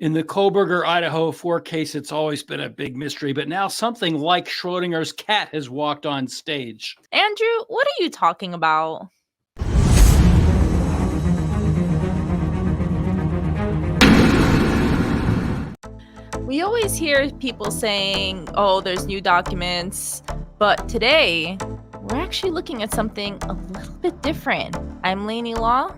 In the Kohberger, Idaho 4 case, it's always been a big mystery, but now something like Schrodinger's cat has walked on stage. Andrew, what are you talking about? We always hear people saying, oh, there's new documents, but today we're actually looking at something a little bit different. I'm Lainey Law.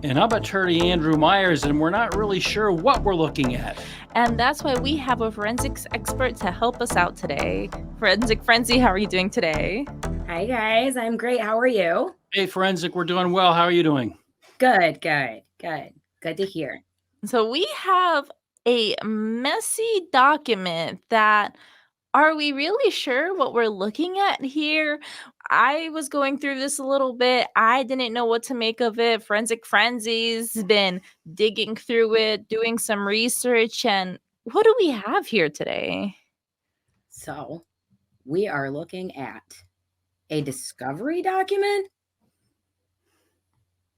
And I'm attorney Andrew Myers, and we're not really sure what we're looking at. And that's why we have a forensics expert to help us out today. Forensic Frenzy, how are you doing today? Hi, guys. I'm great. How are you? Hey, Forensic, we're doing well. How are you doing? Good to hear. So we have a messy document that, are we really sure what we're looking at here? I was going through this a little bit. I didn't know what to make of it. Forensic Frenzy's been digging through it, doing some research, and what do we have here today? So we are looking at a discovery document.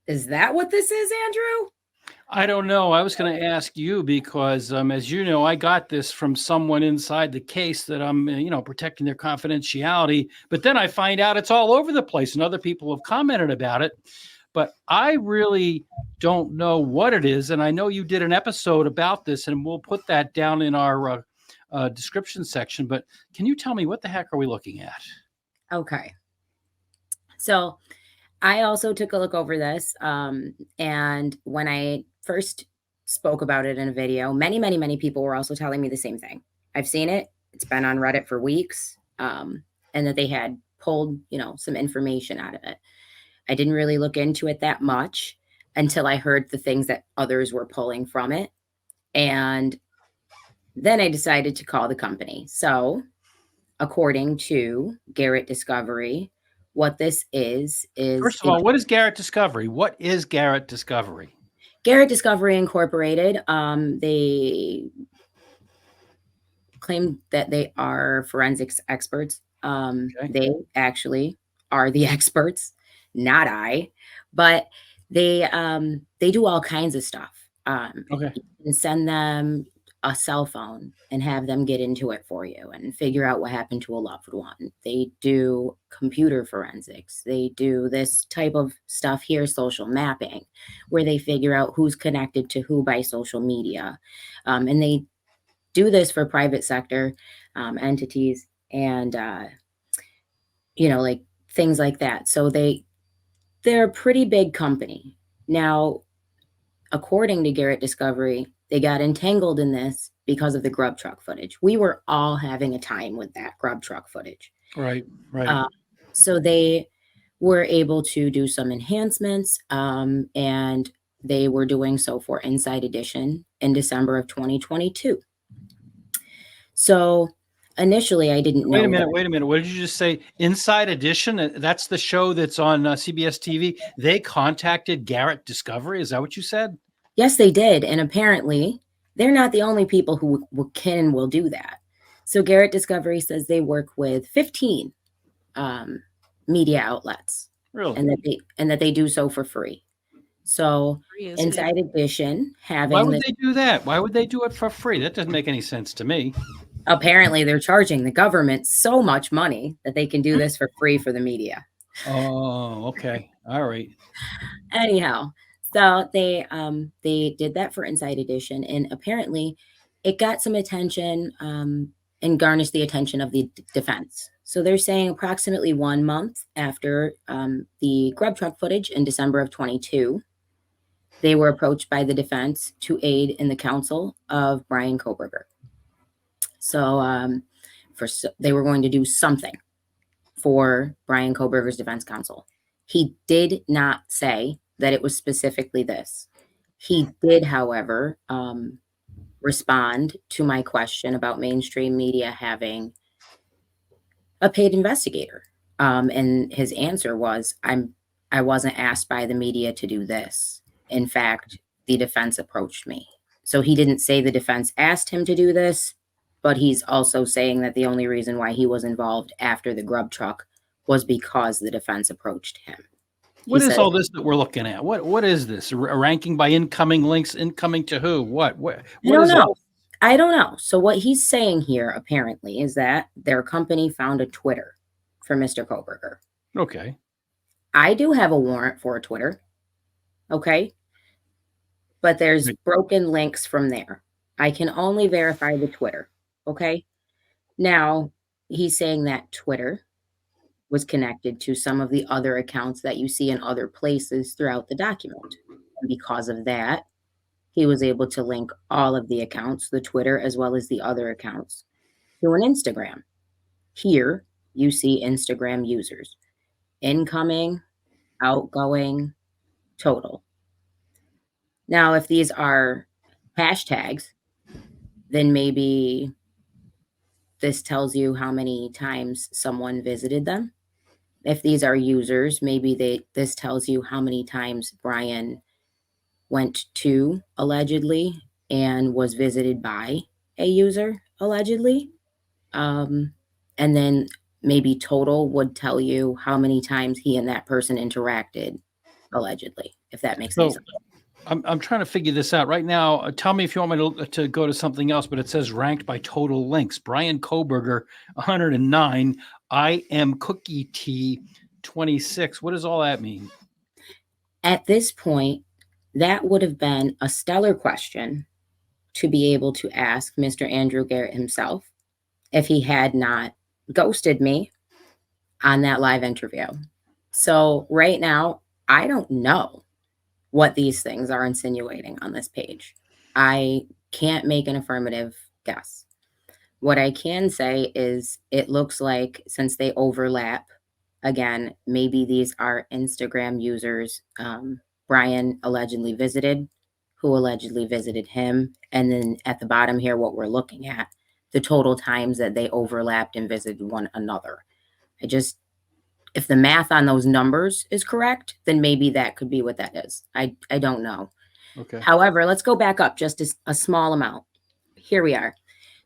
Is that what this is, Andrew? I don't know. I was going to ask you because, as you know, I got this from someone inside the case that I'm, protecting their confidentiality. But then I find out it's all over the place and other people have commented about it. But I really don't know what it is. And I know you did an episode about this, and we'll put that down in our description section. But can you tell me what the heck are we looking at? Okay. So I also took a look over this. And when I first spoke about it in a video, many people were also telling me the same thing. I've seen it. It's been on Reddit for weeks, and that they had pulled, some information out of it. I didn't really look into it that much until I heard the things that others were pulling from it. And then I decided to call the company. So according to Garrett Discovery, what this is First of all, what is Garrett Discovery? What is Garrett Discovery? Garrett Discovery Incorporated. They claim that they are forensics experts. Okay. They actually are the experts, not I, but they do all kinds of stuff. Okay. You can send them a cell phone and have them get into it for you and figure out what happened to a loved one. They do computer forensics. They do this type of stuff here, social mapping, where they figure out who's connected to who by social media. And they do this for private sector entities and, like things like that. So they're a pretty big company. Now, according to Garrett Discovery, they got entangled in this because of the grub truck footage. We were all having a time with that grub truck footage. Right. So they were able to do some enhancements, and they were doing so for Inside Edition in December of 2022. So initially, I didn't know. Wait a minute. What did you just say? Inside Edition? That's the show that's on CBS TV. They contacted Garrett Discovery. Is that what you said? Yes, they did. And apparently, they're not the only people who can and will do that. So Garrett Discovery says they work with 15 media outlets. Really? And that they do so for free. So Inside Edition having... Why would they do that? Why would they do it for free? That doesn't make any sense to me. Apparently, they're charging the government so much money that they can do this for free for the media. Oh, okay. All right. Anyhow, so they did that for Inside Edition, and apparently it got some attention and garnished the attention of the defense. So they're saying approximately 1 month after the grub truck footage in December of 22, they were approached by the defense to aid in the counsel of Bryan Kohberger. So they were going to do something for Bryan Kohberger's defense counsel. He did not say that it was specifically this. He did, however, respond to my question about mainstream media having a paid investigator. And his answer was, I wasn't asked by the media to do this. In fact, the defense approached me. So he didn't say the defense asked him to do this, but he's also saying that the only reason why he was involved after the grub truck was because the defense approached him. What is says, all this that we're looking at? What is this? A ranking by incoming links, incoming to who? What I don't is know. all? I don't know. So what he's saying here apparently is that their company found a Twitter for Mr. Kohberger. Okay. I do have a warrant for a Twitter. Okay. But there's Right. broken links from there. I can only verify the Twitter. Okay. Now, he's saying that Twitter was connected to some of the other accounts that you see in other places throughout the document. And because of that, he was able to link all of the accounts, the Twitter as well as the other accounts, to an Instagram. Here, you see Instagram users, incoming, outgoing, total. Now, if these are hashtags, then maybe this tells you how many times someone visited them. If these are users, maybe this tells you how many times Bryan went to allegedly and was visited by a user allegedly. And then maybe total would tell you how many times he and that person interacted allegedly, if that makes any So sense. I'm trying to figure this out right now. Tell me if you want me to go to something else, but it says ranked by total links. Bryan Kohberger, 109. I am Cookie Tea, 26. What does all that mean? At this point, that would have been a stellar question to be able to ask Mr. Andrew Garrett himself if he had not ghosted me on that live interview. So right now, I don't know what these things are insinuating on this page. I can't make an affirmative guess. What I can say is it looks like since they overlap, again, maybe these are Instagram users Bryan allegedly visited, who allegedly visited him. And then at the bottom here, what we're looking at, the total times that they overlapped and visited one another. If the math on those numbers is correct, then maybe that could be what that is. I don't know. Okay. However, let's go back up just a small amount. Here we are.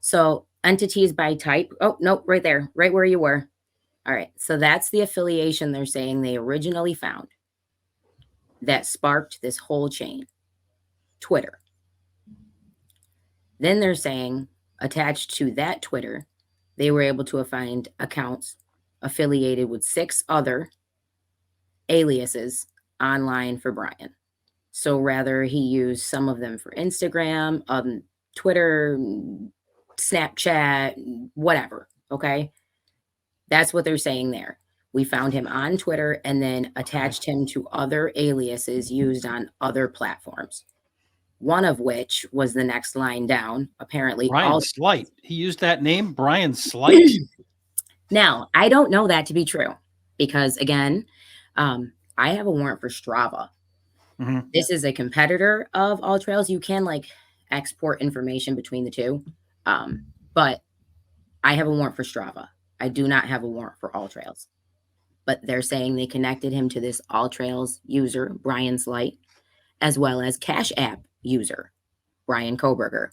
So entities by type. Oh, no, right there, right where you were. All right. So that's the affiliation they're saying they originally found that sparked this whole chain. Twitter. Then they're saying attached to that Twitter, they were able to find accounts affiliated with 6 other aliases online for Bryan. So rather he used some of them for Instagram, Twitter, Snapchat, whatever. Okay. That's what they're saying there. We found him on Twitter and then attached him to other aliases used on other platforms. One of which was the next line down. Apparently, Bryan Slight. He used that name, Bryan Slight. Now, I don't know that to be true because, again, I have a warrant for Strava. Mhm. This is a competitor of All Trails. You can export information between the two, but I have a warrant for Strava. I do not have a warrant for All Trails. But they're saying they connected him to this All Trails user, Bryan Slight, as well as Cash App user, Bryan Kohberger.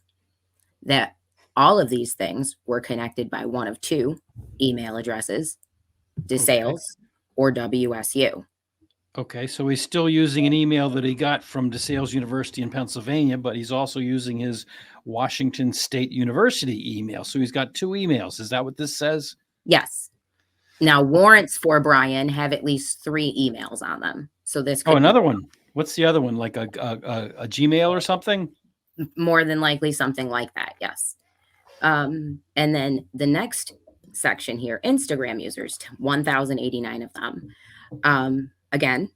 That all of these things were connected by one of 2 email addresses, DeSales or WSU. Okay, so he's still using an email that he got from DeSales University in Pennsylvania, but he's also using his Washington State University email. So he's got 2 emails. Is that what this says? Yes. Now, warrants for Bryan have at least 3 emails on them. So this could another one. What's the other one? Like a Gmail or something? More than likely something like that. Yes. And then the next section here, Instagram users, 1,089 of them. Again,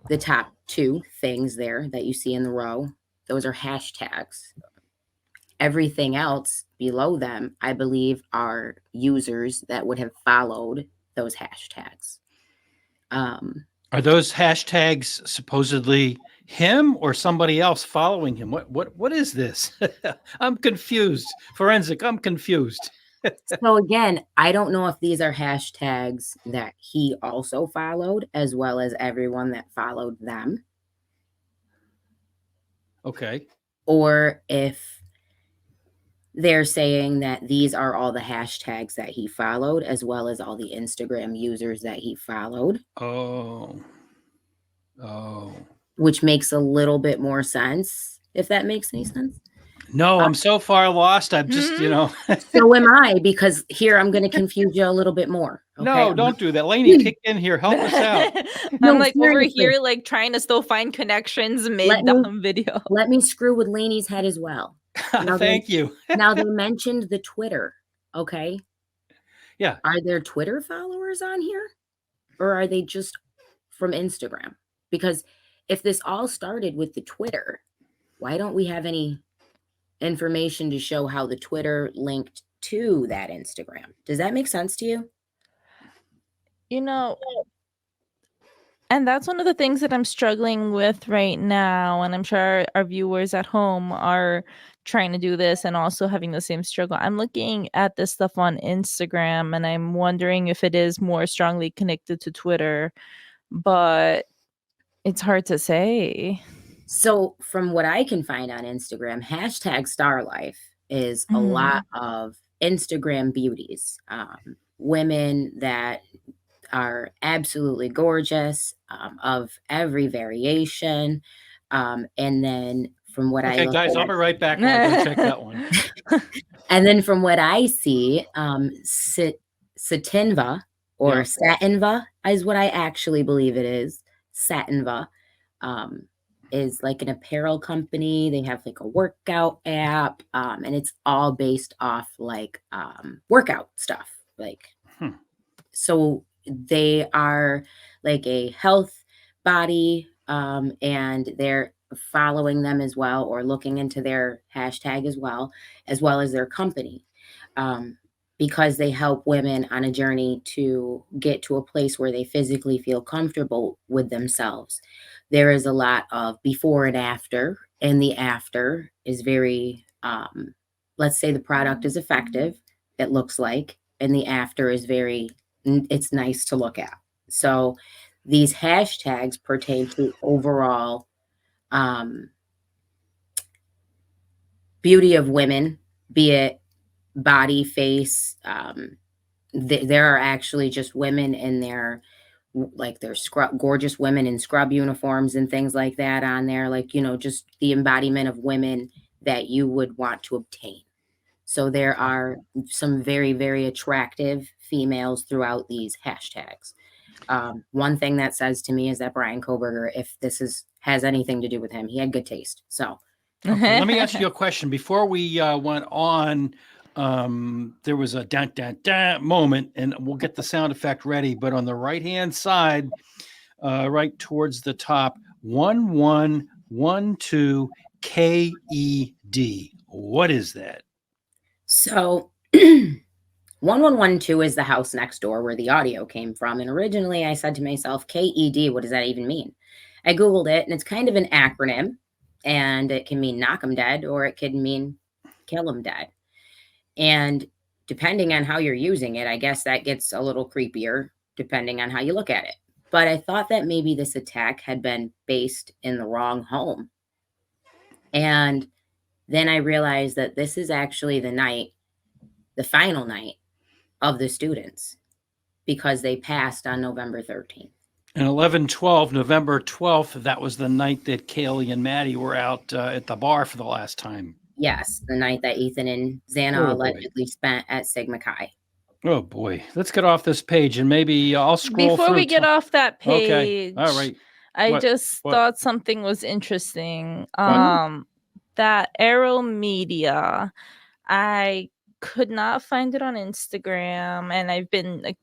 the top 2 things there that you see in the row, those are hashtags. Everything else below them, I believe, are users that would have followed those hashtags. Are those hashtags supposedly him or somebody else following him? What is this? I'm confused. Forensic, I'm confused. So again, I don't know if these are hashtags that he also followed, as well as everyone that followed them, Okay. or if they're saying that these are all the hashtags that he followed, as well as all the Instagram users that he followed. Oh. Oh. which makes a little bit more sense, if that makes any sense. No, I'm so far lost. I'm just, So am I, because here I'm going to confuse you a little bit more. Okay? No, don't do that. Lainey, kick in here. Help us out. No, I'm like over seriously. here, like trying to still find connections Let mid me- video. Let me screw with Lainey's head as well. Now Thank you. Now they mentioned the Twitter. Okay. Yeah. Are there Twitter followers on here? Or are they just from Instagram? Because if this all started with the Twitter, why don't we have any information to show how the Twitter linked to that Instagram? Does that make sense to you? And that's one of the things that I'm struggling with right now. And I'm sure our viewers at home are trying to do this and also having the same struggle. I'm looking at this stuff on Instagram and I'm wondering if it is more strongly connected to Twitter, but it's hard to say. So from what I can find on Instagram, hashtag StarLife is a lot of Instagram beauties, women that are absolutely gorgeous, of every variation. And then from what I Okay, look guys, I'll at, be right back. I'm going to check that one. and then from what I see, Satinva or Yeah. Satinva is what I actually believe it is. Satinva is like an apparel company. They have like a workout app, and it's all based off like workout stuff. Like, so they are like a health body, and they're following them as well, or looking into their hashtag as well as their company, because they help women on a journey to get to a place where they physically feel comfortable with themselves. There is a lot of before and after, and the after is very, let's say the product is effective, it looks like, and the after is very, it's nice to look at. So these hashtags pertain to overall beauty of women, be it body, face. There are actually just women in their, like there's gorgeous women in scrub uniforms and things like that on there. Like, just the embodiment of women that you would want to obtain. So there are some very, very attractive females throughout these hashtags. One thing that says to me is that Bryan Kohberger, if this has anything to do with him, he had good taste. So okay, let me ask you a question. Before we went on, there was a dun, dun, dun moment, and we'll get the sound effect ready. But on the right-hand side, right towards the top, 1112 KED. What is that? So 1112 is the house next door where the audio came from. And originally I said to myself, KED, what does that even mean? I Googled it, and it's kind of an acronym, and it can mean knock 'em dead, or it could mean kill 'em dead. And depending on how you're using it, I guess that gets a little creepier depending on how you look at it. But I thought that maybe this attack had been based in the wrong home. And then I realized that this is actually the final night of the students, because they passed on November 13th. And 11/12, November 12th, that was the night that Kaylee and Maddie were out at the bar for the last time. Yes, the night that Ethan and Xana allegedly spent at Sigma Chi. Oh boy, let's get off this page, and maybe I'll scroll Before through. we get off that page, Okay, all right. I What? just What? thought something was interesting. That Arrow Media, I could not find it on Instagram, and I've been like,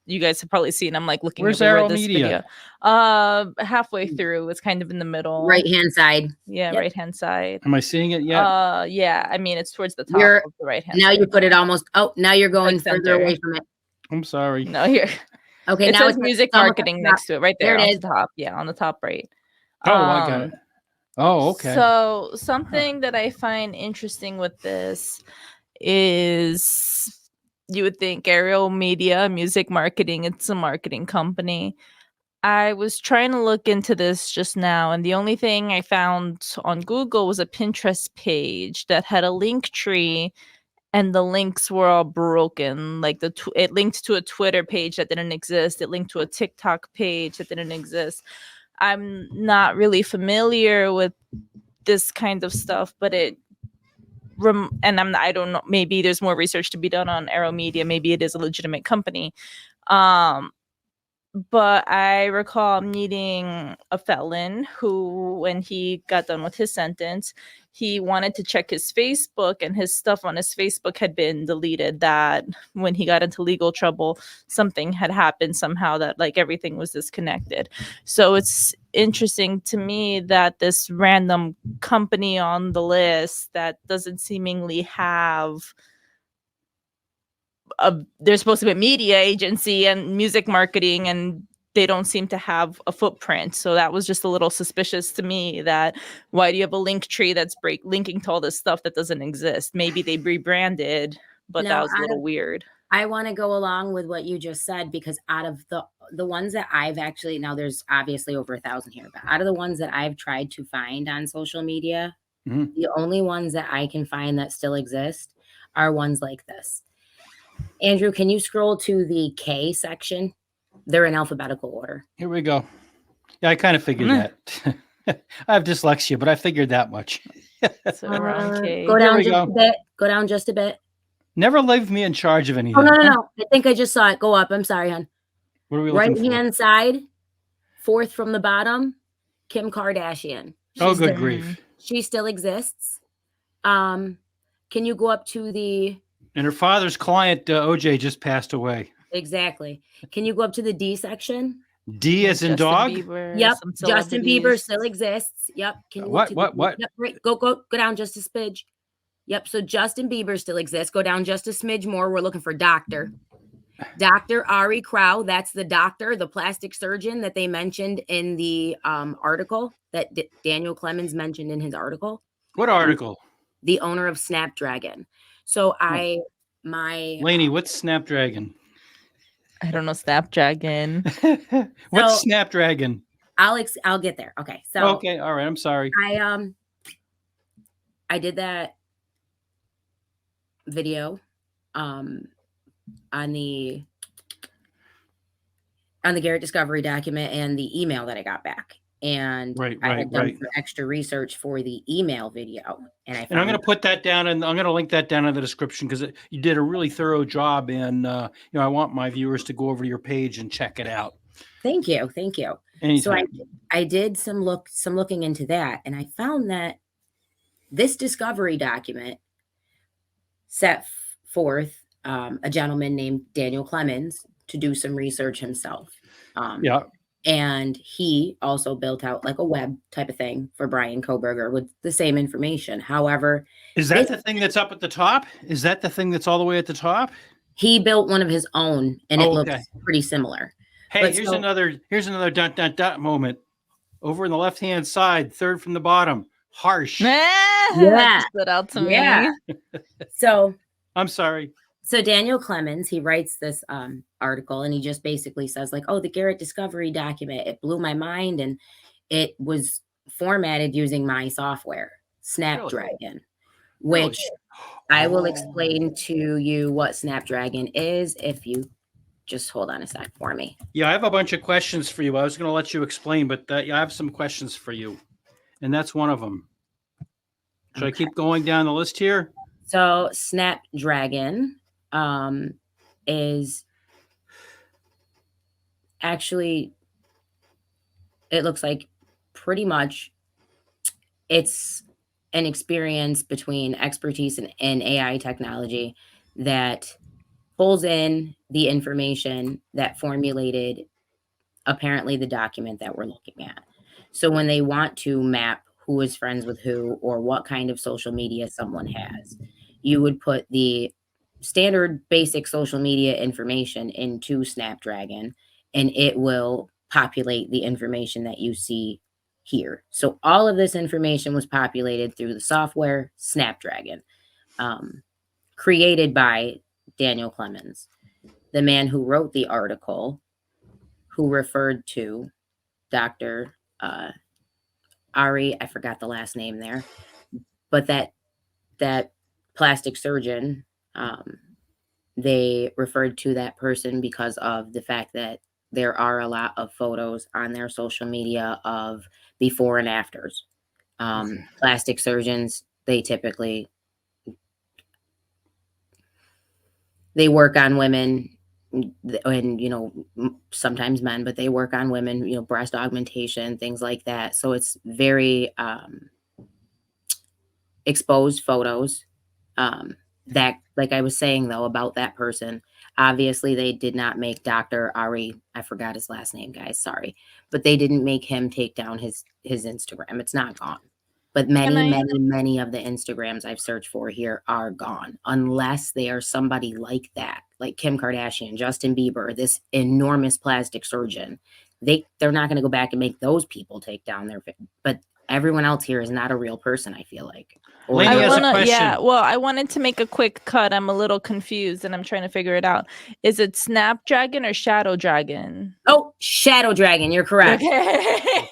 you guys have probably seen, I'm like looking Where's everywhere Arrow this Media? video. Halfway through, it's kind of in the middle. Right-hand side. Yeah, Yep. right-hand side. Am I seeing it yet? Yeah, I mean, it's towards the top You're- of the right-hand Now side. you put it almost, now you're going Like further center. away from it. I'm sorry. No, here. Okay, It now says it's music almost marketing at the next to it, right there, There it on is. the top. Yeah, on the top right. Oh, I got it. Oh, okay. So something that I find interesting with this is, you would think Aerial Media, music marketing, it's a marketing company. I was trying to look into this just now, and the only thing I found on Google was a Pinterest page that had a link tree, and the links were all broken. Like it linked to a Twitter page that didn't exist. It linked to a TikTok page that didn't exist. I'm not really familiar with this kind of stuff, but I don't know, maybe there's more research to be done on Arrow Media. Maybe it is a legitimate company. But I recall meeting a felon who, when he got done with his sentence, he wanted to check his Facebook, and his stuff on his Facebook had been deleted. That when he got into legal trouble, something had happened somehow, that like everything was disconnected. So it's interesting to me that this random company on the list that doesn't seemingly have they're supposed to be a media agency and music marketing, and they don't seem to have a footprint. So that was just a little suspicious to me. That why do you have a link tree that's linking to all this stuff that doesn't exist? Maybe they rebranded, but that was a little weird. I want to go along with what you just said, because out of the ones that I've actually, now there's obviously over 1,000 here, but out of the ones that I've tried to find on social media, the only ones that I can find that still exist are ones like this. Andrew, can you scroll to the K section? They're in alphabetical order. Here we go. Yeah, I kind of figured that. I have dyslexia, but I figured that much. So around K. Go down just a bit. Go down just a bit. Never leave me in charge of anything. Oh, no. I think I just saw it. Go up. I'm sorry, hon. What are we looking for? Right-hand side, fourth from the bottom, Kim Kardashian. Oh, good grief. She still exists. Can you go up to the... And her father's client, OJ, just passed away. Exactly. Can you go up to the D section? D as in dog? Bieber, Yep. Justin Bieber still exists. Yep. Can you What? Yep, right. Go down just a smidge. Yep. So Justin Bieber still exists. Go down just a smidge more. We're looking for Dr. Ari Crow. That's the doctor, the plastic surgeon that they mentioned in the article that Daniel Clemens mentioned in his article. What article? The owner of Snapdragon. So Lainey, what's Snapdragon? I don't know. Snapdragon. What's Snapdragon? I'll get there. Okay. So okay, all right. I'm sorry. I did that video on the Garrett discovery document and the email that I got back. And I had done some extra research for the email video. And I'm going to put that down, and I'm going to link that down in the description, because you did a really thorough job. And I want my viewers to go over to your page and check it out. Thank you. Anytime. So I did some looking into that, and I found that this discovery document set forth a gentleman named Daniel Clemens to do some research himself. And he also built out like a web type of thing for Bryan Kohberger with the same information. However, is that the thing that's up at the top? Is that the thing that's all the way at the top? He built one of his own, and it looks pretty similar. Hey, here's another dot moment. Over in the left-hand side, third from the bottom. Harsh. That stood out to me. So I'm sorry. So Daniel Clemens, he writes this article, and he just basically says like, oh, the Garrett discovery document, it blew my mind, and it was formatted using my software, Snapdragon, which I will explain to you what Snapdragon is if you just hold on a sec for me. Yeah, I have a bunch of questions for you. I was going to let you explain, but I have some questions for you, and that's one of them. Should I keep going down the list here? So Snapdragon is actually, it looks like pretty much it's an experience between expertise in AI technology that pulls in the information that formulated apparently the document that we're looking at. So when they want to map who is friends with who or what kind of social media someone has, you would put the standard basic social media information into Snapdragon, and it will populate the information that you see here. So all of this information was populated through the software Snapdragon, created by Daniel Clemens, the man who wrote the article, who referred to Dr. Ari, I forgot the last name there, but that plastic surgeon, they referred to that person because of the fact that there are a lot of photos on their social media of before and afters. Plastic surgeons, they typically, they work on women and, you know, sometimes men, but they work on women, you know, breast augmentation, things like that. So it's very exposed photos. That, like I was saying though, about that person, obviously they did not make Dr. Ari, I forgot his last name, guys, sorry, but they didn't make him take down his Instagram. It's not gone. But many of the Instagrams I've searched for here are gone, unless they are somebody like that, like Kim Kardashian, Justin Bieber, this enormous plastic surgeon. They're not going to go back and make those people take down their, but everyone else here is not a real person, I feel like. Lainey has a question. Yeah, well, I wanted to make a quick cut. I'm a little confused and I'm trying to figure it out. Is it Snapdragon or Shadow Dragon? Oh, Shadow Dragon, you're correct. Okay.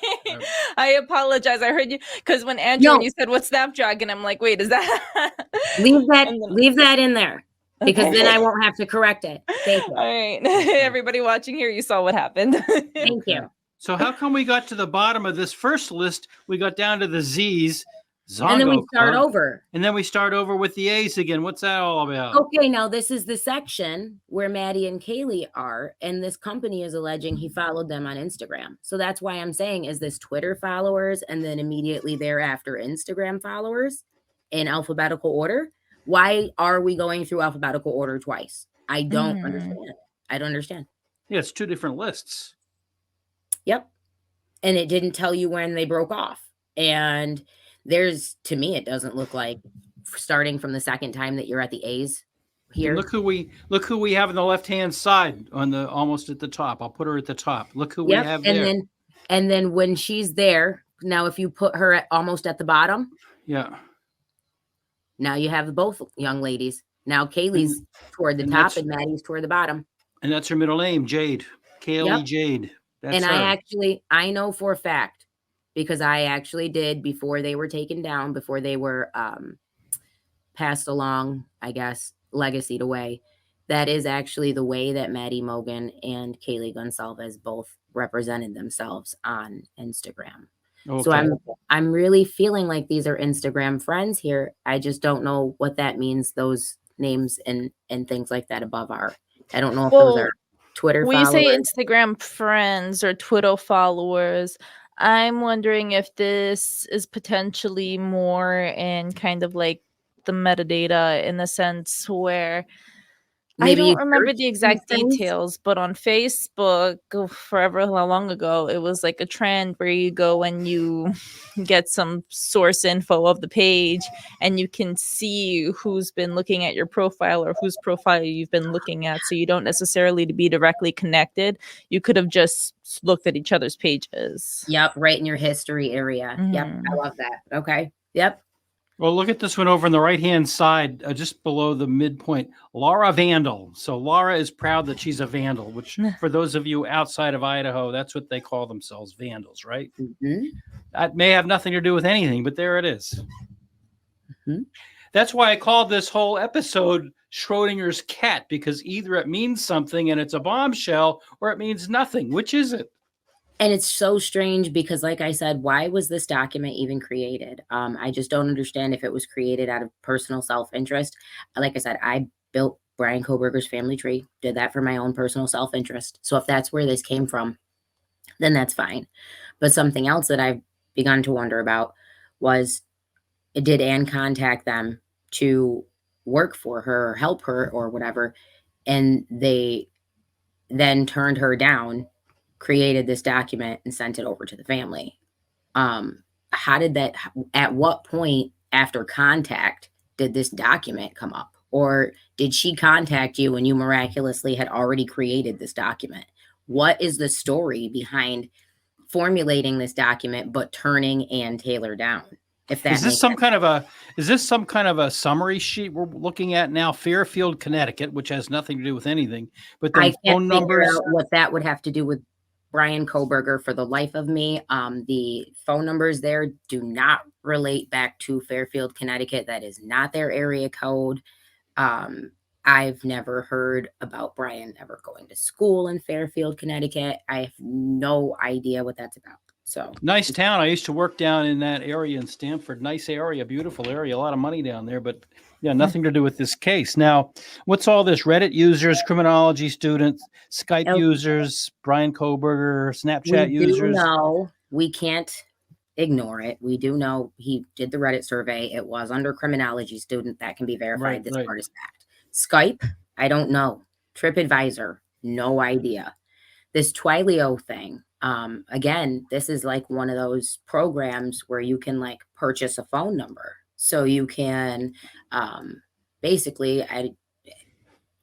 I apologize. I heard you because when Andrew, when you said what's Snapdragon, I'm like, wait, is that leave that in there because then I won't have to correct it. Thank you. All right. Everybody watching here, you saw what happened. Thank you. So how come we got to the bottom of this first list? We got down to the Z's. Zongo and then we start Club, over. And then we start over with the A's again. What's that all about? Okay, now this is the section where Maddie and Kaylee are, and this company is alleging he followed them on Instagram. So that's why I'm saying, is this Twitter followers and then immediately thereafter Instagram followers in alphabetical order? Why are we going through alphabetical order twice? I don't understand. I don't understand. Yeah, it's two different lists. Yep. And it didn't tell you when they broke off. And to me, it doesn't look like starting from the second time that you're at the A's here. And look who we have on the left-hand side on the almost at the top. I'll put her at the top. Look who we have there. And then when she's there, now if you put her almost at the bottom. Yeah. Now you have both young ladies. Now Kaylee's toward the top and Maddie's toward the bottom. And that's her middle name, Jade. Kaylee Jade. That's her. I know for a fact, because I actually did before they were taken down, before they were passed along, I guess, legacied away. That is actually the way that Maddie Mogan and Kaylee Gonsalves both represented themselves on Instagram. Okay. So I'm really feeling like these are Instagram friends here. I just don't know what that means, those names and things like that above are. I don't know if those are Twitter followers. When you say Instagram friends or Twitter followers, I'm wondering if this is potentially more in kind of like the metadata in the sense where maybe I don't remember the exact details, but on Facebook forever long ago, it was like a trend where you go and you get some source info of the page and you can see who's been looking at your profile or whose profile you've been looking at. So you don't necessarily to be directly connected. You could have just looked at each other's pages. Yep. Right in your history area. Yep. I love that. Okay. Yep. Well, look at this one over on the right-hand side, just below the midpoint. Laura Vandal. So Laura is proud that she's a Vandal, which for those of you outside of Idaho, that's what they call themselves, Vandals, right? Mm-hmm. That may have nothing to do with anything, but there it is. Mm-hmm. That's why I called this whole episode Schrodinger's cat, because either it means something and it's a bombshell or it means nothing. Which is it? And it's so strange because, like I said, why was this document even created? I just don't understand if it was created out of personal self-interest. Like I said, I built Bryan Kohberger's family tree, did that for my own personal self-interest. So if that's where this came from, then that's fine. But something else that I've begun to wonder about was, did Anne contact them to work for her or help her or whatever, and they then turned her down, created this document and sent it over to the family? How did that, at what point after contact did this document come up? Or did she contact you and you miraculously had already created this document? What is the story behind formulating this document but turning Ann Taylor down? If that is this some kind of a summary sheet we're looking at now? Fairfield, Connecticut, which has nothing to do with anything, but the phone numbers. Figure out what that would have to do with Bryan Kohberger for the life of me. The phone numbers there do not relate back to Fairfield, Connecticut. That is not their area code. I've never heard about Bryan ever going to school in Fairfield, Connecticut. I have no idea what that's about. So Nice town. I used to work down in that area in Stamford. Nice area, beautiful area, a lot of money down there, but yeah, nothing to do with this case. Now, what's all this? Reddit users, criminology students, Skype Oh, users, Bryan Kohberger, we Snapchat do users. know, we can't ignore it. We do know he did the Reddit survey. It was under criminology student. That can be verified. Right, This right. part is fact. Skype, I don't know. TripAdvisor, no idea. This Twilio thing, again, this is like one of those programs where you can like purchase a phone number. So you can basically,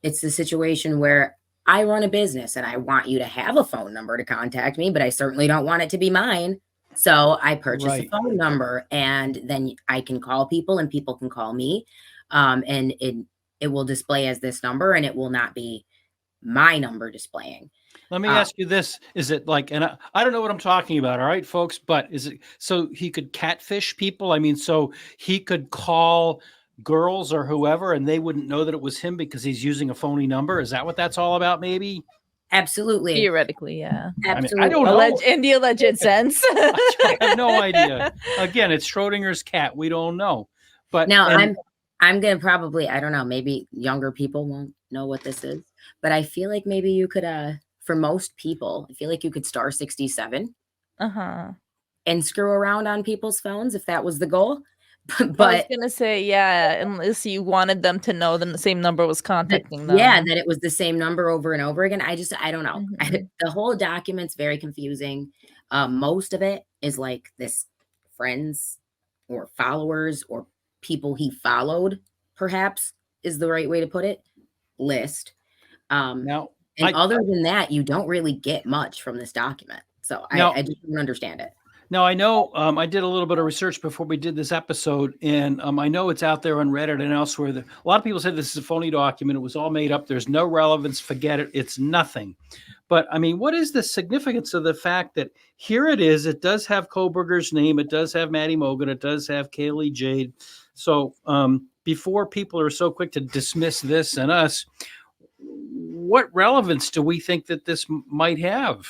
it's the situation where I run a business and I want you to have a phone number to contact me, but I certainly don't want it to be mine. So I purchase a Right. phone number, and then I can call people and people can call me. And it will display as this number, and it will not be my number displaying. Let me ask you this. Is it like, and I don't know what I'm talking about, all right, folks, but is it so he could catfish people? I mean, so he could call girls or whoever and they wouldn't know that it was him because he's using a phony number? Is that what that's all about, maybe? Absolutely. Theoretically, yeah. Absolutely. I don't know. In the alleged sense. I have no idea. Again, it's Schrodinger's cat. We don't know. But Now I'm gonna probably, I don't know, maybe younger people won't know what this is, but I feel like maybe you could for most people, I feel like you could star 67 Uh-huh. and screw around on people's phones if that was the goal. I was But gonna say, yeah, unless you wanted them to know then the same number was contacting them. yeah, that it was the same number over and over again. I don't know. Mhm. The whole document's very confusing. Most of it is like this friends or followers or people he followed, perhaps is the right way to put it, list. now, And other than that, you don't really get much from this document. So I just don't understand it. Now, I know I did a little bit of research before we did this episode, and I know it's out there on Reddit and elsewhere. A lot of people say this is a phony document. It was all made up. There's no relevance. Forget it. It's nothing. But, I mean, what is the significance of the fact that here it is? It does have Kohberger's name. It does have Maddie Mogan. It does have Kaylee Jade. So before people are so quick to dismiss this and us, what relevance do we think that this might have?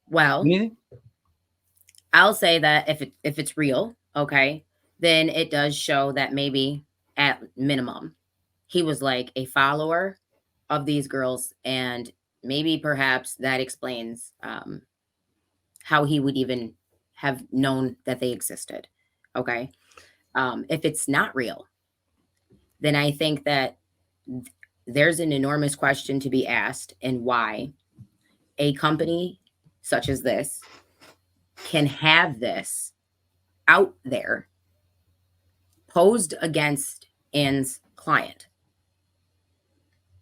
Well, Anything? I'll say that if it's real, okay, then it does show that maybe at minimum he was like a follower of these girls, and maybe perhaps that explains how he would even have known that they existed. Okay, if it's not real, then I think that there's an enormous question to be asked, and why a company such as this can have this out there posed against Ann's client,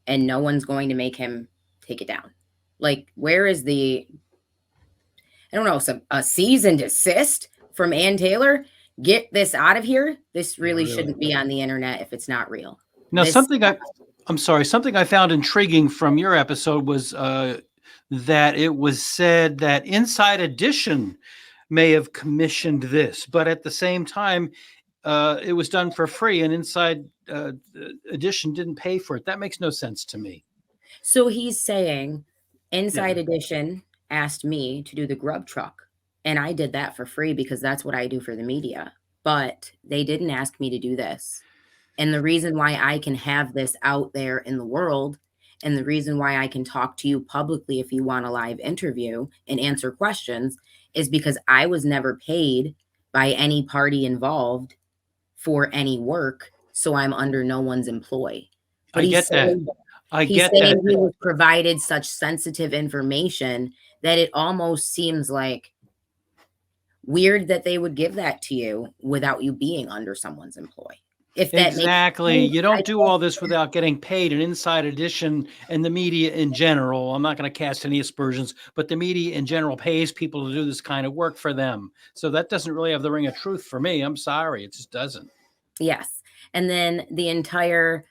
and no one's going to make him take it down. Like, where is the, I don't know, a cease and desist from Ann Taylor? Get this out of here. This really shouldn't be on the internet if it's not real. Now, something I found intriguing from your episode was that it was said that Inside Edition may have commissioned this, but at the same time, it was done for free, and Inside Edition didn't pay for it. That makes no sense to me. So he's saying Inside Edition asked me to do the grub truck, and I did that for free because that's what I do for the media, but they didn't ask me to do this. And the reason why I can have this out there in the world, and the reason why I can talk to you publicly if you want a live interview and answer questions, is because I was never paid by any party involved for any work. So I'm under no one's employ. But I get that. He was provided such sensitive information that it almost seems like weird that they would give that to you without you being under someone's employ. If that exactly. You don't do all this without getting paid. An Inside Edition and the media in general, I'm not going to cast any aspersions, but the media in general pays people to do this kind of work for them. So that doesn't really have the ring of truth for me. I'm sorry. It just doesn't. Yes. And then the entire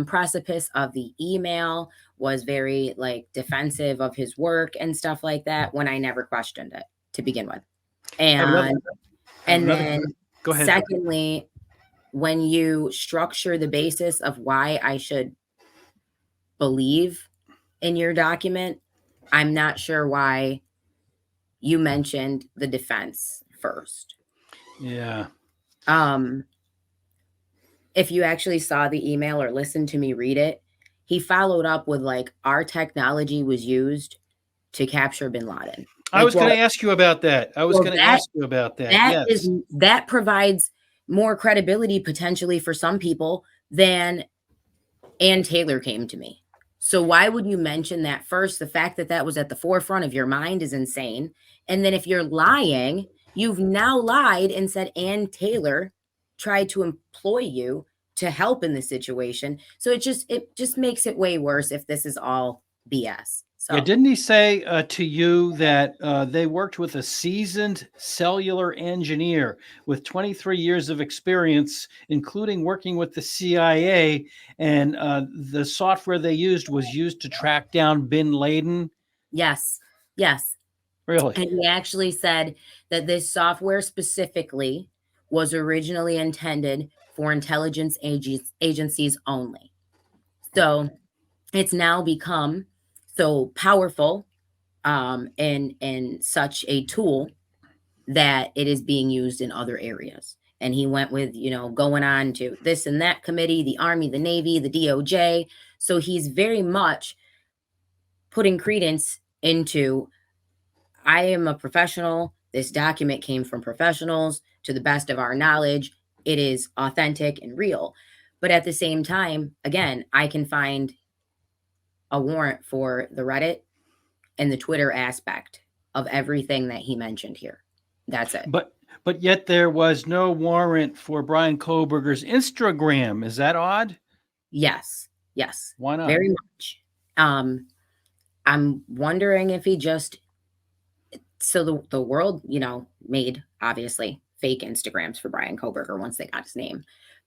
precipice of the email was very like defensive of his work and stuff like that, when I never questioned it to begin with. And then go ahead. Secondly, when you structure the basis of why I should believe in your document, I'm not sure why you mentioned the defense first. Yeah. If you actually saw the email or listened to me read it, he followed up with like, our technology was used to capture bin Laden. I was going to ask you about that. Yes. That provides more credibility potentially for some people than Ann Taylor came to me. So why would you mention that first? The fact that that was at the forefront of your mind is insane. And then if you're lying, you've now lied and said Ann Taylor tried to employ you to help in this situation. So it just makes it way worse if this is all BS. So Yeah, didn't he say to you that they worked with a seasoned cellular engineer with 23 years of experience, including working with the CIA, and the software they used was used to track down bin Laden? Yes. Really? And he actually said that this software specifically was originally intended for intelligence agencies only. So it's now become so powerful and such a tool that it is being used in other areas. And he went with, going on to this and that committee, the Army, the Navy, the DOJ. So he's very much putting credence into, I am a professional. This document came from professionals. To the best of our knowledge, it is authentic and real. But at the same time, again, I can find a warrant for the Reddit and the Twitter aspect of everything that he mentioned here. That's it. But yet there was no warrant for Bryan Kohberger's Instagram. Is that odd? Yes. Why not? Very much. I'm wondering if he just, so the world, made obviously fake Instagrams for Bryan Kohberger once they got his name.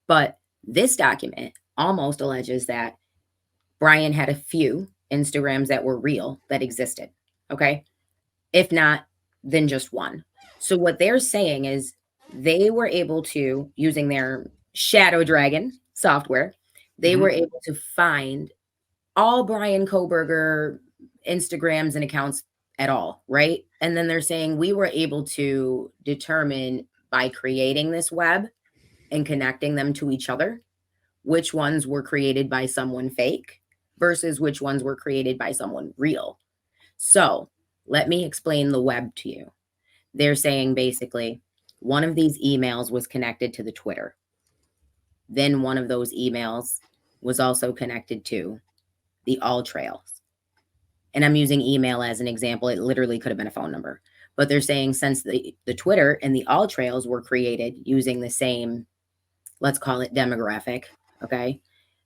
But this document almost alleges that Bryan had a few Instagrams that were real, that existed. Okay. If not, then just one. So what they're saying is they were able to, using their Shadow Dragon software, they were able to find all Bryan Kohberger Instagrams and accounts at all, right? And then they're saying we were able to determine by creating this web and connecting them to each other, which ones were created by someone fake versus which ones were created by someone real. So let me explain the web to you. They're saying basically one of these emails was connected to the Twitter. Then one of those emails was also connected to the All Trails. And I'm using email as an example. It literally could have been a phone number. But they're saying since the Twitter and the All Trails were created using the same, let's call it demographic, okay?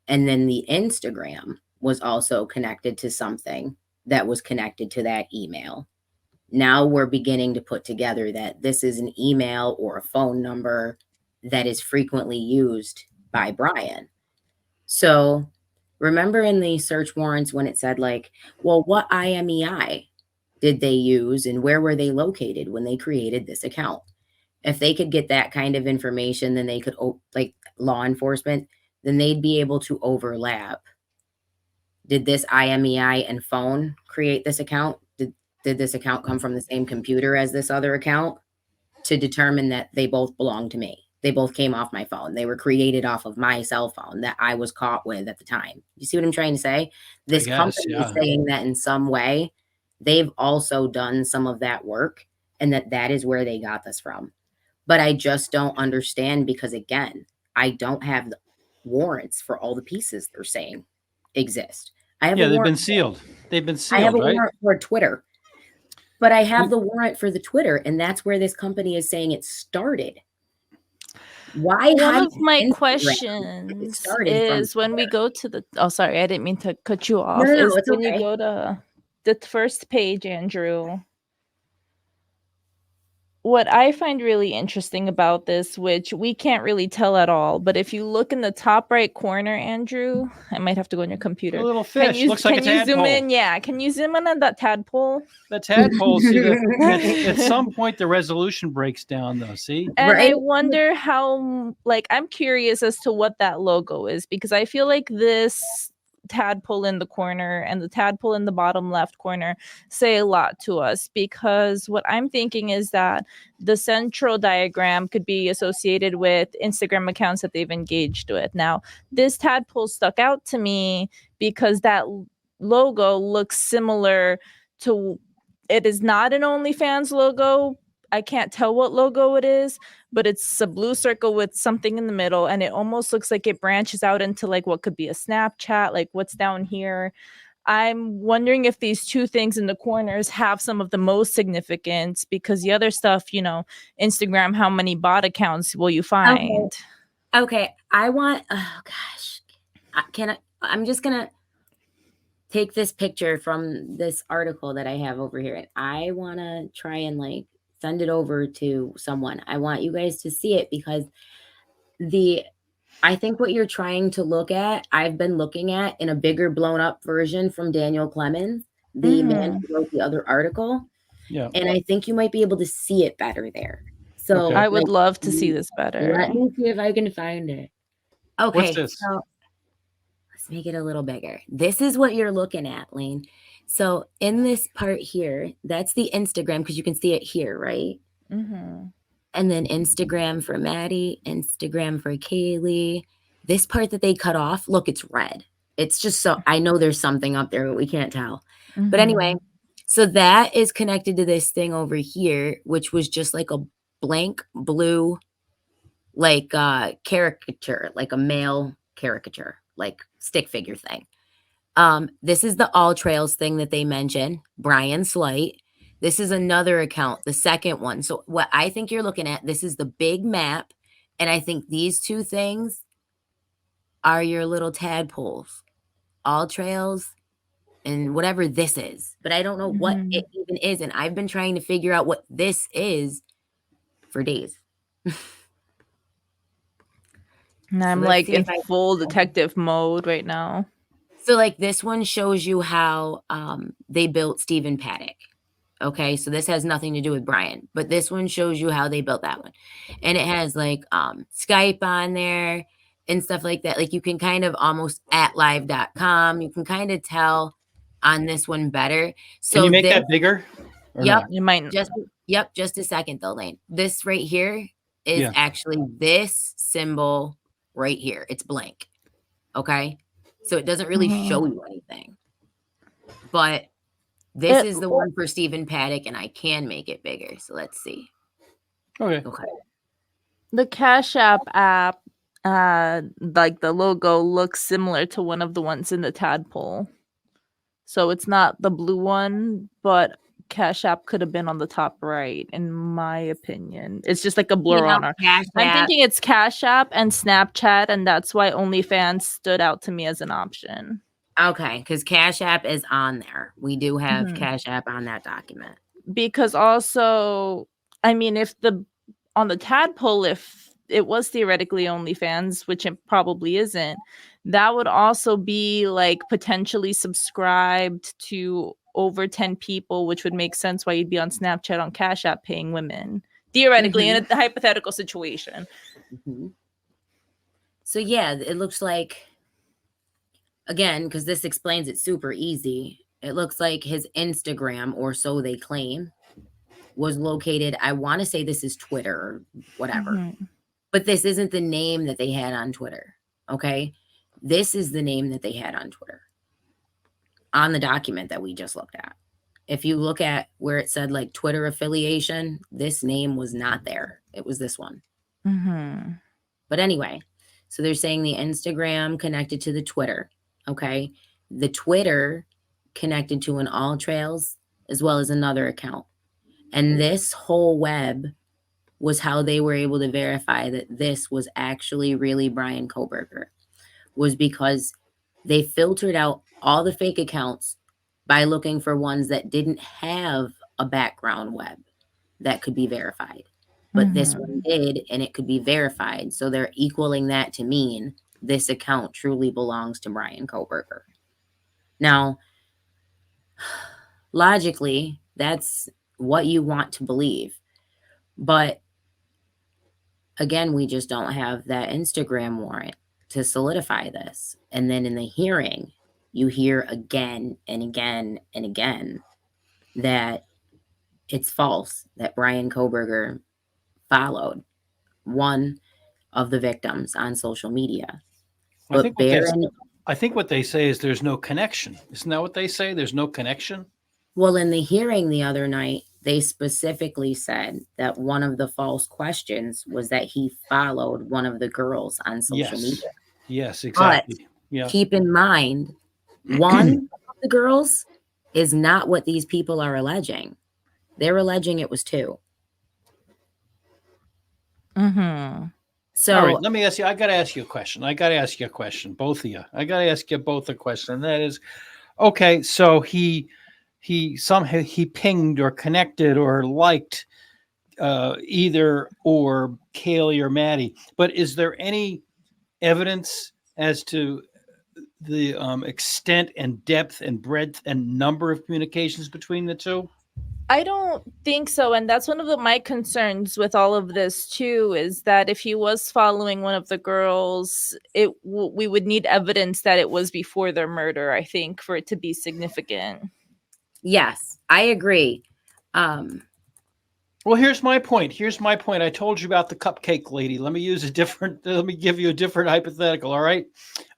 And then the Instagram was also connected to something that was connected to that email. Now we're beginning to put together that this is an email or a phone number that is frequently used by Bryan. So remember in the search warrants when it said like, well, what IMEI did they use and where were they located when they created this account? If they could get that kind of information, then they could, like law enforcement, then they'd be able to overlap. Did this IMEI and phone create this account? Did this account come from the same computer as this other account? To determine that they both belong to me. They both came off my phone. They were created off of my cell phone that I was caught with at the time. You see what I'm trying to say? This company is saying that in some way, they've also done some of that work and that is where they got this from. But I just don't understand because, again, I don't have the warrants for all the pieces they're saying exist. They've been sealed. They've been sealed, I have a right? warrant for Twitter. But I have the warrant for the Twitter, and that's where this company is saying it started. Why? One of my questions is when we go to the, oh, sorry, I didn't mean to cut you off. No, is it's when okay. you go to the first page, Andrew. what I find really interesting about this, which we can't really tell at all, but if you look in the top right corner, Andrew, I might have to go on your A computer. little Can fish. you Looks like a can you zoom tadpole. in? Yeah, can you zoom in on that tadpole? The tadpole. See, at some point the resolution breaks down, though. See, And I Right? wonder how, like, I'm curious as to what that logo is, because I feel like this tadpole in the corner and the tadpole in the bottom left corner say a lot to us, because what I'm thinking is that the central diagram could be associated with Instagram accounts that they've engaged with. Now, this tadpole stuck out to me because that logo looks similar to, it is not an OnlyFans logo. I can't tell what logo it is, but it's a blue circle with something in the middle, and it almost looks like it branches out into like what could be a Snapchat, like what's down here. I'm wondering if these two things in the corners have some of the most significance, because the other stuff, Instagram, how many bot accounts will you find? Okay. I want, oh gosh. I'm just going to take this picture from this article that I have over here. And I want to try and like send it over to someone. I want you guys to see it, because I think what you're trying to look at, I've been looking at in a bigger blown up version from Daniel Clemens, the man who wrote the other article. yeah. And I think you might be able to see it better there. So Okay. I would like, love to see this better. let me see if I can find it. Okay. What's this? So let's make it a little bigger. This is what you're looking at, Lane. So in this part here, that's the Instagram, because you can see it here, right? Mm-hmm. And then Instagram for Maddie, Instagram for Kaylee. This part that they cut off, look, it's red. It's just so, I know there's something up there, but we can't tell. But anyway, so that is connected to this thing over here, which was just like a blank blue, like caricature, like a male caricature, like stick figure thing. This is the All Trails thing that they mentioned, Brian Slight. This is another account, the second one. So what I think you're looking at, this is the big map. And I think these two things are your little tadpoles, All Trails and whatever this is. But I don't know what it even is. And I've been trying to figure out what this is for days. And I'm let's like see in if I- full detective mode right now. So like this one shows you how they built Stephen Paddock. Okay, so this has nothing to do with Brian, but this one shows you how they built that one. And it has like Skype on there and stuff like that. Like you can kind of almost at live.com, you can kind of tell on this one better. So Can you make that bigger? Or Yep. not? You might. Just a second though, Lane. This right here is Yeah. actually this symbol right here. It's blank. Okay. So it doesn't really show you anything. But this is the one for Stephen Paddock, and I can make it bigger. So let's see. Okay. The Cash App, like the logo looks similar to one of the ones in the tadpole. So it's not the blue one, but Cash App could have been on the top right, in my opinion. It's just like a blur on our. I'm thinking it's Cash App and Snapchat, and that's why OnlyFans stood out to me as an option. Okay, because Cash App is on there. We do have Cash App on that document. Because also, I mean, on the tadpole, if it was theoretically OnlyFans, which it probably isn't, that would also be like potentially subscribed to over 10 people, which would make sense why you'd be on Snapchat on Cash App paying women, theoretically, in a hypothetical situation. So yeah, it looks like, again, because this explains it super easy, it looks like his Instagram, or so they claim, was located, I want to say this is Twitter or whatever, but this isn't the name that they had on Twitter. Okay. This is the name that they had on Twitter on the document that we just looked at. If you look at where it said like Twitter affiliation, this name was not there. It was this one. But anyway, so they're saying the Instagram connected to the Twitter. Okay. The Twitter connected to an All Trails as well as another account. And this whole web was how they were able to verify that this was actually really Bryan Kohberger, was because they filtered out all the fake accounts by looking for ones that didn't have a background web. that could be verified. But this one did, and it could be verified. So they're equaling that to mean this account truly belongs to Bryan Kohberger. Now, logically, that's what you want to believe. But again, we just don't have that Instagram warrant to solidify this. And then in the hearing, you hear again and again and again that it's false, that Bryan Kohberger followed one of the victims on social media. I think what they say is there's no connection. Isn't that what they say? There's no connection? Well, in the hearing the other night, they specifically said that one of the false questions was that he followed one of the girls on social media. Yes, exactly. But yeah. keep in mind, one of the girls is not what these people are alleging. They're alleging it was two. So, all right, let me ask you. I got to ask you a question. Both of you. I got to ask you both a question. And that is, okay, so he somehow he pinged or connected or liked either or Kaylee or Maddie. But is there any evidence as to the extent and depth and breadth and number of communications between the two? I don't think so. And that's one of my concerns with all of this, too, is that if he was following one of the girls, we would need evidence that it was before their murder, I think, for it to be significant. yes, I agree. Well, here's my point. I told you about the cupcake lady. Let me give you a different hypothetical. All right.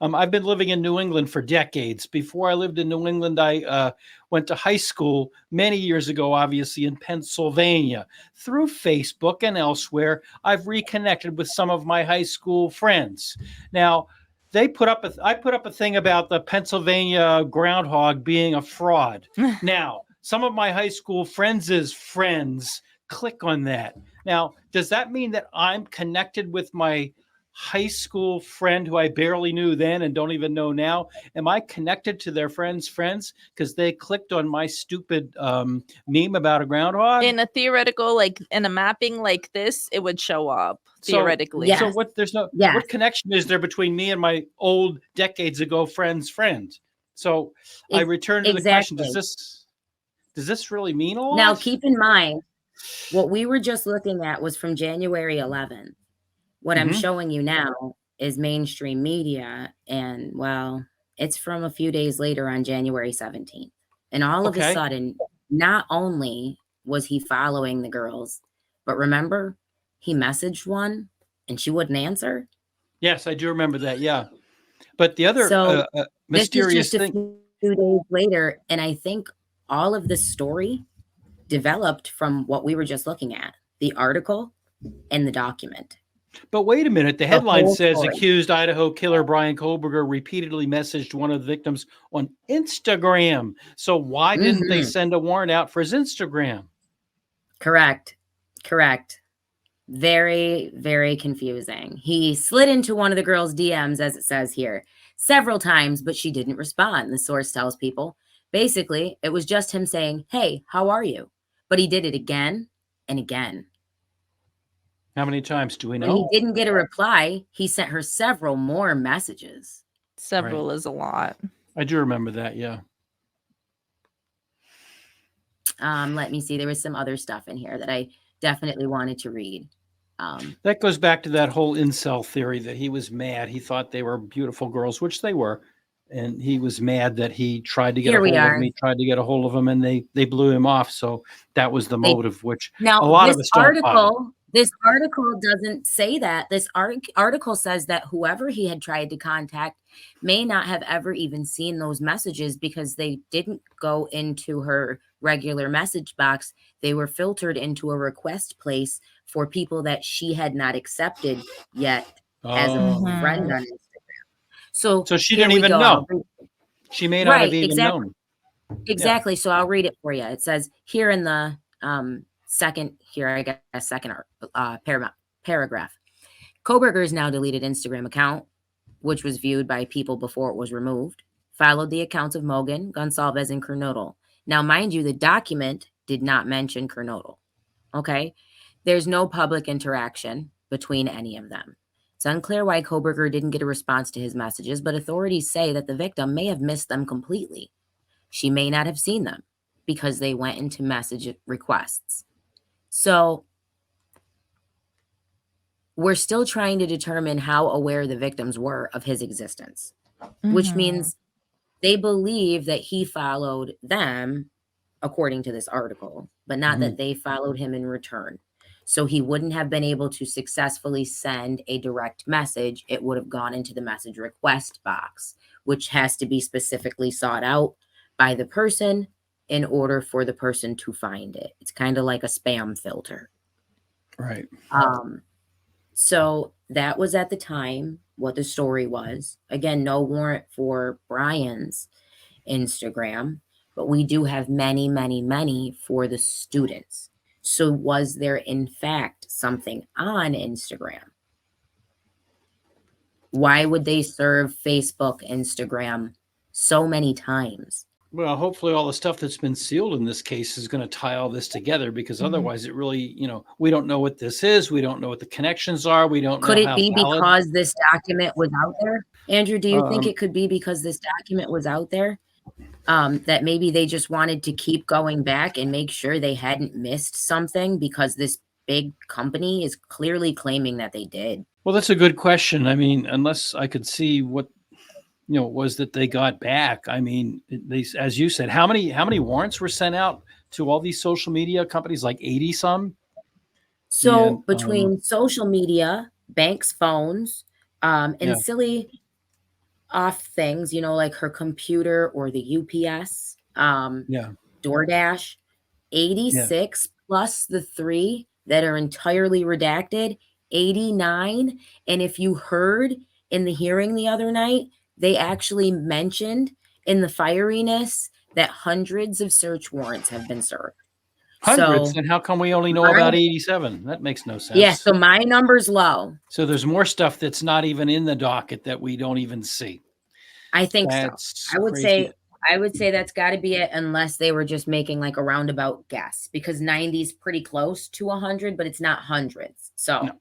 I've been living in New England for decades. Before I lived in New England, I went to high school many years ago, obviously in Pennsylvania. Through Facebook and elsewhere, I've reconnected with some of my high school friends. Now, I put up a thing about the Pennsylvania groundhog being a fraud. Now, some of my high school friends' friends click on that. Now, does that mean that I'm connected with my high school friend who I barely knew then and don't even know now? Am I connected to their friends' because they clicked on my stupid meme about a groundhog? In a theoretical, in a mapping like this, it would show up theoretically. yes. So what connection is there between me and my old decades ago friend's friend? So I return to the question, does this really mean a lot? Now, keep in mind, what we were just looking at was from January 11th. What I'm showing you now is mainstream media. And well, it's from a few days later on January 17th. And all of a sudden, not only was he following the girls, but remember, he messaged one and she wouldn't answer. Yes, I do remember that. Yeah. But the other mysterious this is just thing. A few days later. And I think all of this story developed from what we were just looking at, the article and the document. But wait a minute. The headline says story. Accused Idaho killer Bryan Kohberger repeatedly messaged one of the victims on Instagram. So why didn't they send a warrant out for his Instagram? Correct. Very, very confusing. He slid into one of the girl's DMs, as it says here, several times, but she didn't respond. The source tells people. Basically, it was just him saying, "Hey, how are you?" But he did it again and again. How many times do we know? When he didn't get a reply, he sent her several more messages. Several is a lot. I do remember that, yeah. Let me see. There was some other stuff in here that I definitely wanted to read. That goes back to that whole incel theory that he was mad. He thought they were beautiful girls, which they were. And he was mad that he tried to get a hold of them, and they blew him off. So that was the motive, which now, a lot of us don't follow. This article doesn't say that. This article says that whoever he had tried to contact may not have ever even seen those messages because they didn't go into her regular message box. They were filtered into a request place for people that she had not accepted yet as a friend on Instagram. So she didn't even know. She may not have even known. Exactly. Yeah. So I'll read it for you. It says here in the second paragraph. Kohberger's now deleted Instagram account, which was viewed by people before it was removed, followed the accounts of Mogan, Gonsalves, and Kernodle. Now, mind you, the document did not mention Kernodle. Okay. There's no public interaction between any of them. It's unclear why Kohberger didn't get a response to his messages, but authorities say that the victim may have missed them completely. She may not have seen them because they went into message requests. So we're still trying to determine how aware the victims were of his existence, which Mhm. means they believe that he followed them, according to this article, but not that they followed him in return. So he wouldn't have been able to successfully send a direct message. It would have gone into the message request box, which has to be specifically sought out by the person in order for the person to find it. It's kind of like a spam filter. Right. So that was at the time what the story was. Again, no warrant for Bryan's Instagram, but we do have many, many, many for the students. So was there in fact something on Instagram? Why would they serve Facebook, Instagram so many times? Well, hopefully all the stuff that's been sealed in this case is going to tie all this together, because otherwise it really, we don't know what this is. We don't know what the connections are. We don't Could know it how be valid. because this document was out there? Andrew, do you think Um, it could be because this document was out there? That maybe they just wanted to keep going back and make sure they hadn't missed something, because this big company is clearly claiming that they did. Well, that's a good question. I mean, unless I could see what it was that they got back. I mean, they, as you said, how many warrants were sent out to all these social media companies? Like 80 some. So And between social media, banks' phones, and Yeah. silly off things, like her computer or the UPS, yeah, DoorDash, 86 plus the 3 that are entirely redacted, 89. And if you heard in the hearing the other night, they actually mentioned in the fieriness that hundreds of search warrants have been served. hundreds. So And how come we only know about 87? That makes no sense. yeah, so my number's low. So there's more stuff that's not even in the docket that we don't even see. I think That's so. crazy. I would say that's got to be it, unless they were just making like a roundabout guess, because 90 is pretty close to 100, but it's not hundreds. So No.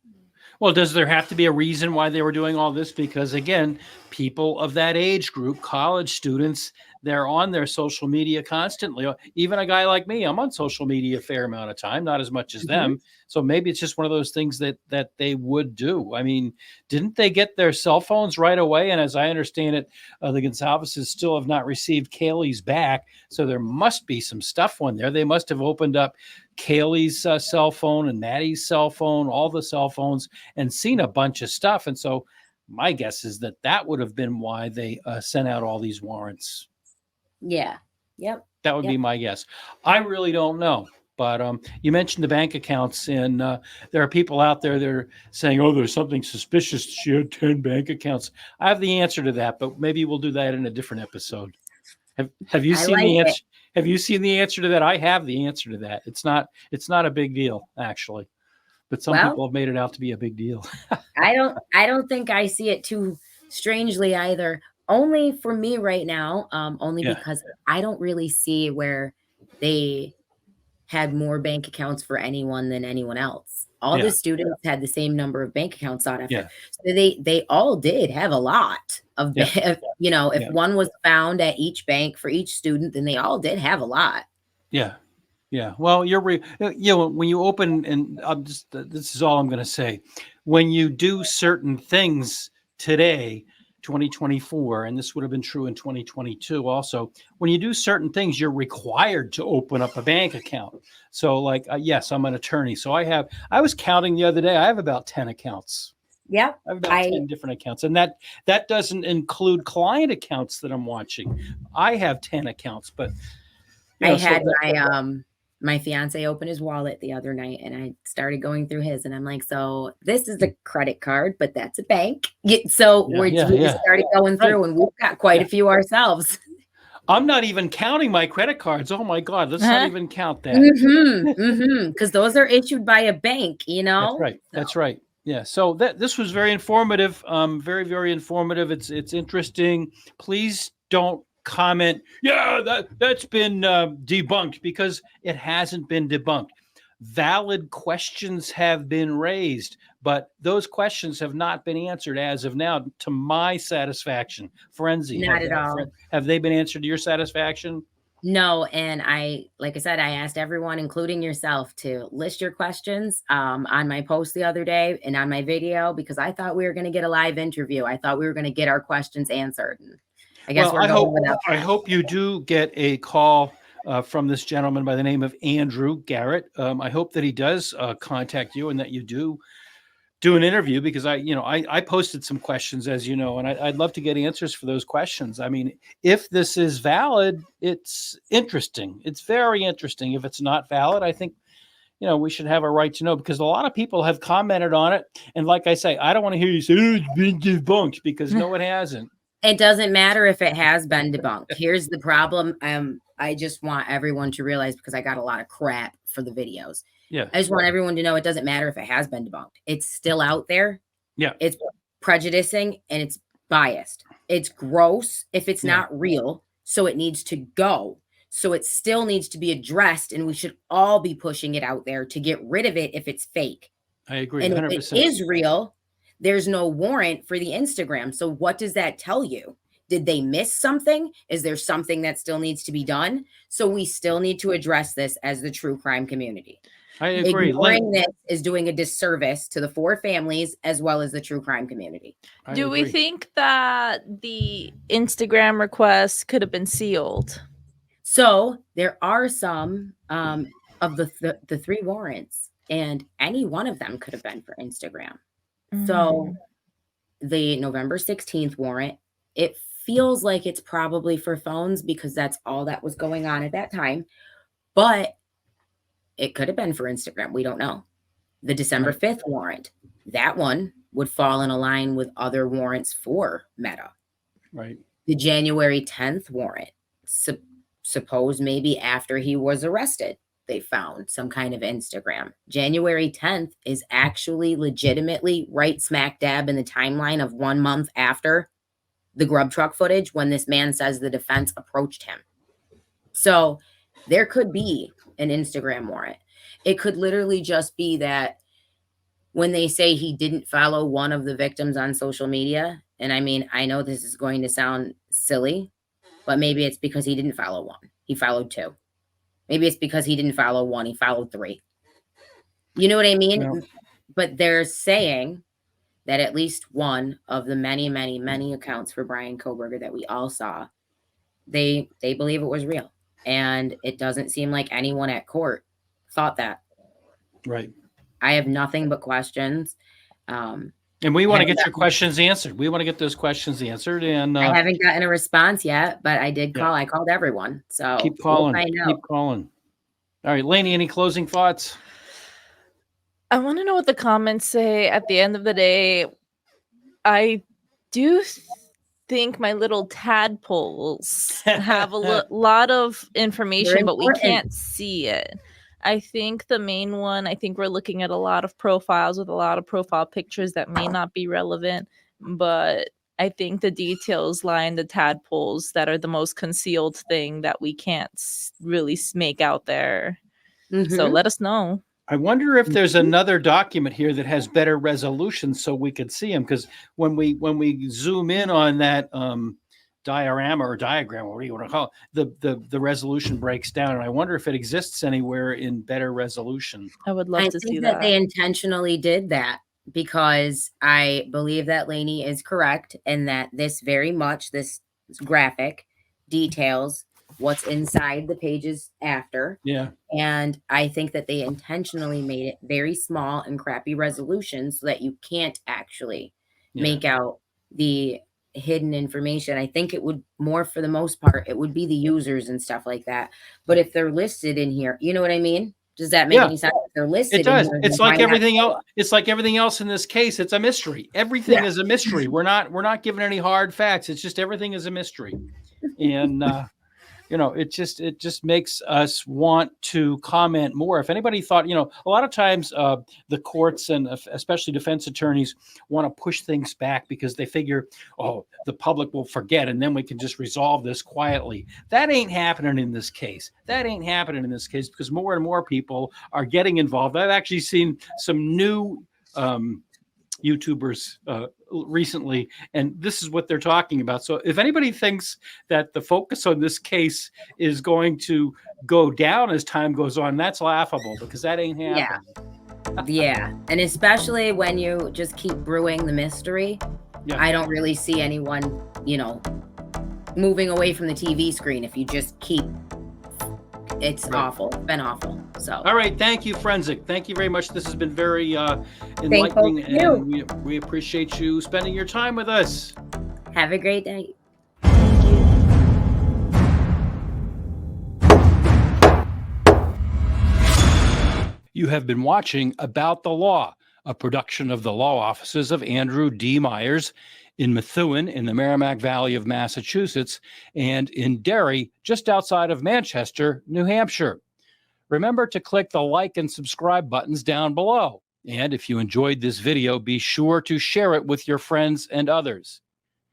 Well, does there have to be a reason why they were doing all this? Because again, people of that age group, college students, they're on their social media constantly. Even a guy like me, I'm on social media a fair amount of time, not as much as them. So maybe it's just one of those things that they would do. I mean, didn't they get their cell phones right away? And as I understand it, the Gonsalveses still have not received Kaylee's back. So there must be some stuff on there. They must have opened up Kaylee's cell phone and Maddie's cell phone, all the cell phones, and seen a bunch of stuff. And so my guess is that would have been why they sent out all these warrants. yeah. Yep. That would be my guess. I really don't know. But you mentioned the bank accounts, and there are people out there that are saying, oh, there's something suspicious. She had 10 bank accounts. I have the answer to that, but maybe we'll do that in a different episode. Have you seen the answer? Have you seen the answer to that? I have the answer to that. It's not a big deal, actually. But some people have made it out to be a big deal. I don't think I see it too strangely either. Only for me right now, because I don't really see where they had more bank accounts for anyone than anyone else. All the students had the same number of bank accounts sought after. So they all did have a lot of, if one was found at each bank for each student, then they all did have a lot. Yeah. Yeah. Well, when you open, and this is all I'm going to say, when you do certain things today, 2024, and this would have been true in 2022 also, when you do certain things, you're required to open up a bank account. So like, yes, I'm an attorney. So I was counting the other day, I have about 10 accounts. Yeah. I have about 10 different accounts. And that doesn't include client accounts that I'm watching. I have 10 accounts, but I had my fiance open his wallet the other night, and I started going through his, and I'm like, so this is a credit card, but that's a bank. So we just started going through, and we've got quite a few ourselves. I'm not even counting my credit cards. Oh my God, let's not even count that. Because those are issued by a bank, That's right. So. That's right. Yeah. So this was very informative. Very, very informative. It's interesting. Please don't comment, that's been debunked, because it hasn't been debunked. valid questions have been raised, but those questions have not been answered as of now to my satisfaction. Frenzy, Not at all. have they been answered to your satisfaction? No, and like I said, I asked everyone, including yourself, to list your questions on my post the other day and on my video, because I thought we were going to get a live interview. I thought we were going to get our questions answered. And I guess I hope you do get a call from this gentleman by the name of Andrew Garrett. I hope that he does contact you and that you do an interview, because I posted some questions, as you know, and I'd love to get answers for those questions. I mean, if this is valid, it's interesting. It's very interesting. If it's not valid, I think, we should have a right to know, because a lot of people have commented on it. And like I say, I don't want to hear you say, oh, it's been debunked, because no, it hasn't. It doesn't matter if it has been debunked. Here's the problem. I just want everyone to realize, because I got a lot of crap for the videos. Yeah. I just want everyone to know it doesn't matter if it has been debunked. It's still out there. Yeah. It's prejudicing and it's biased. It's gross if it's not real. So it needs to go. So it still needs to be addressed, and we should all be pushing it out there to get rid of it if it's fake. I agree. And 100%. if it is real, there's no warrant for the Instagram. So what does that tell you? Did they miss something? Is there something that still needs to be done? So we still need to address this as the true crime community. I agree. Ignoring this is doing a disservice to the 4 families as well as the true crime community. Do we think that the Instagram requests could have been sealed? So there are some of the 3 warrants, and any one of them could have been for Instagram. So the November 16th warrant, it feels like it's probably for phones, because that's all that was going on at that time. But it could have been for Instagram. We don't know. The December 5th warrant, that one would fall in a line with other warrants for Meta. Right. The January 10th warrant, suppose maybe after he was arrested, they found some kind of Instagram. January 10th is actually legitimately right smack dab in the timeline of 1 month after the grub truck footage, when this man says the defense approached him. So there could be an Instagram warrant. It could literally just be that when they say he didn't follow one of the victims on social media, and I mean, I know this is going to sound silly, but maybe it's because he didn't follow one. He followed 2. Maybe it's because he didn't follow 1. He followed 3. You know what I mean? No. But they're saying that at least one of the many, many, many accounts for Bryan Kohberger that we all saw, they believe it was real. And it doesn't seem like anyone at court thought that. Right. I have nothing but questions. And we want to get your questions answered. We want to get those questions answered. And I haven't gotten a response yet, but I did call. I called everyone. So keep calling. We'll Keep calling. All right, Lainey, any closing thoughts? I want to know what the comments say at the end of the day. I do think my little tadpoles have a lot of information, but we can't see it. I think the main one, I think we're looking at a lot of profiles with a lot of profile pictures that may not be relevant, but I think the details lie in the tadpoles that are the most concealed thing that we can't really make out there. So let us know. I wonder if there's another document here that has better resolution so we could see them, because when we zoom in on that diorama or diagram, or what do you want to call it, the resolution breaks down, and I wonder if it exists anywhere in better resolution. I would love to see that. They intentionally did that, because I believe that Lainey is correct, and that this graphic details what's inside the pages after. Yeah. And I think that they intentionally made it very small and crappy resolution so that you can't actually make out the hidden information. I think it would more, for the most part, it would be the users and stuff like that. But if they're listed in here, you know what I mean? Does that make any sense? If they're listed. It does. In here, it's like everything else. It's like everything else in this case. It's a mystery. Everything is a mystery. We're not given any hard facts. It's just everything is a mystery. And it just makes us want to comment more. If anybody thought, a lot of times the courts and especially defense attorneys want to push things back because they figure, oh, the public will forget and then we can just resolve this quietly. That ain't happening in this case. Because more and more people are getting involved. I've actually seen some new YouTubers recently, and this is what they're talking about. So if anybody thinks that the focus on this case is going to go down as time goes on, that's laughable, because that ain't happening. Yeah. And especially when you just keep brewing the mystery, I don't really see anyone, moving away from the TV screen if you just keep. It's awful. It's been awful. So. All right. Thank you, Forensic. Thank you very much. This has been very enlightening, and we appreciate you spending your time with us. Have a great day. Thank you. You have been watching About the Law, a production of the law offices of Andrew D. Myers in Methuen in the Merrimack Valley of Massachusetts, and in Derry, just outside of Manchester, New Hampshire. Remember to click the like and subscribe buttons down below. And if you enjoyed this video, be sure to share it with your friends and others.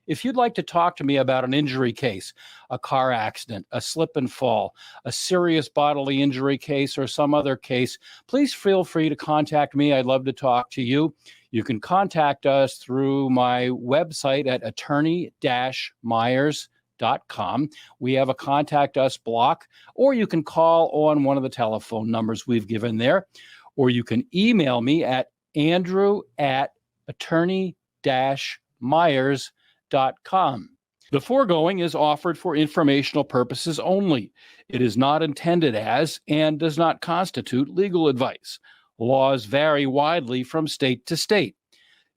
If you'd like to talk to me about an injury case, a car accident, a slip and fall, a serious bodily injury case, or some other case, please feel free to contact me. I'd love to talk to you. You can contact us through my website at attorney-myers.com. We have a contact us block, or you can call on one of the telephone numbers we've given there, or you can email me at andrew@attorney-myers.com. The foregoing is offered for informational purposes only. It is not intended as and does not constitute legal advice. Laws vary widely from state to state.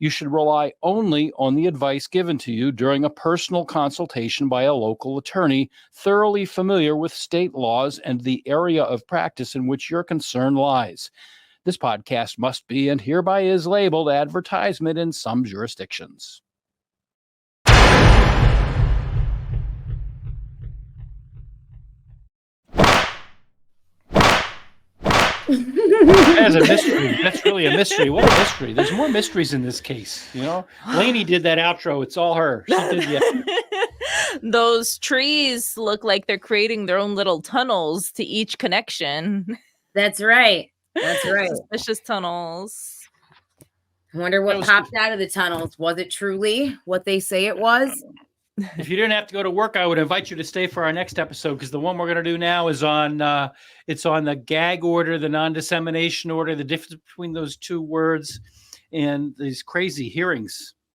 You should rely only on the advice given to you during a personal consultation by a local attorney thoroughly familiar with state laws and the area of practice in which your concern lies. This podcast must be and hereby is labeled advertisement in some jurisdictions. That is a mystery. That's really a mystery. What a mystery. There's more mysteries in this case. Lainey did that outro. It's all her. She did Those trees look like they're creating their own little tunnels to each connection. That's right. Suspicious tunnels. I wonder what popped out of the tunnels. Was it truly what they say it was? If you didn't have to go to work, I would invite you to stay for our next episode, because the one we're going to do now is on it's on the gag order, the non-dissemination order, the difference between those two words, and these crazy hearings.